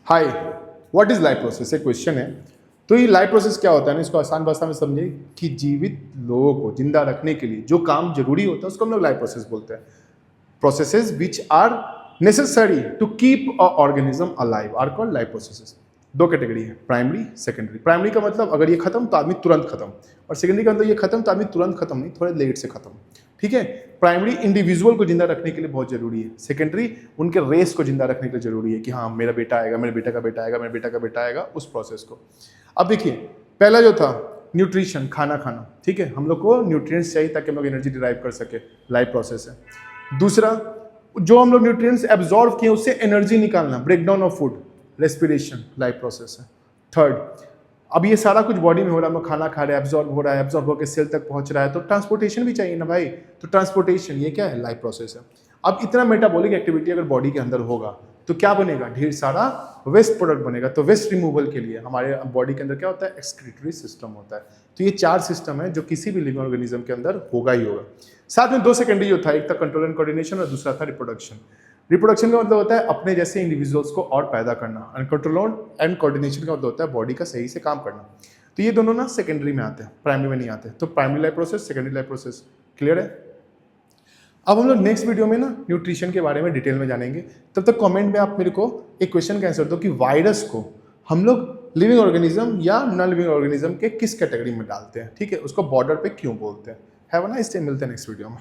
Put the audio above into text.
Hi, what is life process? एक question है। तो ये लाइफ प्रोसेस क्या होता है ना, इसको आसान भाषा में समझे कि जीवित लोगों को जिंदा रखने के लिए जो काम जरूरी होता है उसको हम लोग लाइफ प्रोसेस बोलते हैं। Processes which are necessary to keep a organism alive are called life processes. दो कैटेगरी है, प्राइमरी सेकेंडरी। प्राइमरी का मतलब अगर ये खत्म तो आदमी तुरंत खत्म, और सेकेंडरी का मतलब ये खत्म तो आदमी तुरंत खत्म नहीं, थोड़े लेट से खत्म। ठीक है। प्राइमरी इंडिविजुअल को जिंदा रखने के लिए बहुत जरूरी है, सेकेंडरी उनके रेस को जिंदा रखने के लिए जरूरी है कि हाँ मेरा बेटा आएगा, मेरे बेटा का बेटा आएगा, मेरे बेटा का बेटा आएगा, उस प्रोसेस को। अब देखिए, पहला जो था न्यूट्रिशन, खाना खाना। ठीक है, हम लोग को न्यूट्रिएंट्स चाहिए ताकि हम लोग एनर्जी डिराइव कर सके, लाइफ प्रोसेस है। दूसरा, जो हम लोग न्यूट्रिएंट्स एब्जॉर्व किए उससे एनर्जी निकालना, breakdown of food, respiration, life process है। थर्ड, अब ये सारा कुछ बॉडी में हो रहा है, हम लोग खाना खा रहे हैं, एब्जॉर्ब हो रहा है, एब्जॉर्ब होकर सेल तक पहुंच रहा है, तो ट्रांसपोर्टेशन भी चाहिए ना भाई। तो ट्रांसपोर्टेशन ये क्या है? लाइफ प्रोसेस है। अब इतना मेटाबॉलिक एक्टिविटी अगर बॉडी के अंदर होगा तो क्या बनेगा? ढेर सारा वेस्ट प्रोडक्ट बनेगा। तो वेस्ट रिमूवल के लिए हमारे बॉडी के अंदर क्या होता है? एक्सक्रीटरी सिस्टम होता है। तो ये चार सिस्टम है जो किसी भी लिविंग ऑर्गेनिज्म के अंदर होगा ही होगा। साथ में दो सेकेंडरी जो था, एक था कंट्रोल एंड कोऑर्डिनेशन और दूसरा था रिप्रोडक्शन। रिप्रोडक्शन का मतलब होता है अपने जैसे इंडिविजुअल्स को और पैदा करना, एंड कंट्रोल एंड कोऑर्डिनेशन का मतलब होता है बॉडी का सही से काम करना। तो ये दोनों ना सेकेंडरी में आते हैं, प्राइमरी में नहीं आते। तो primary life process, secondary life process, clear है? अब हम लोग नेक्स्ट वीडियो में ना न्यूट्रिशन के बारे में डिटेल में जानेंगे। तब तक कमेंट में आप मेरे को एक क्वेश्चन का आंसर दो कि वायरस को हम लोग लिविंग ऑर्गेनिज्म या नॉन लिविंग ऑर्गेनिज्म के किस कैटेगरी में डालते हैं। ठीक है, उसको बॉर्डर पे क्यों बोलते हैं। हैव अ नाइस डे, मिलते हैं नेक्स्ट वीडियो में।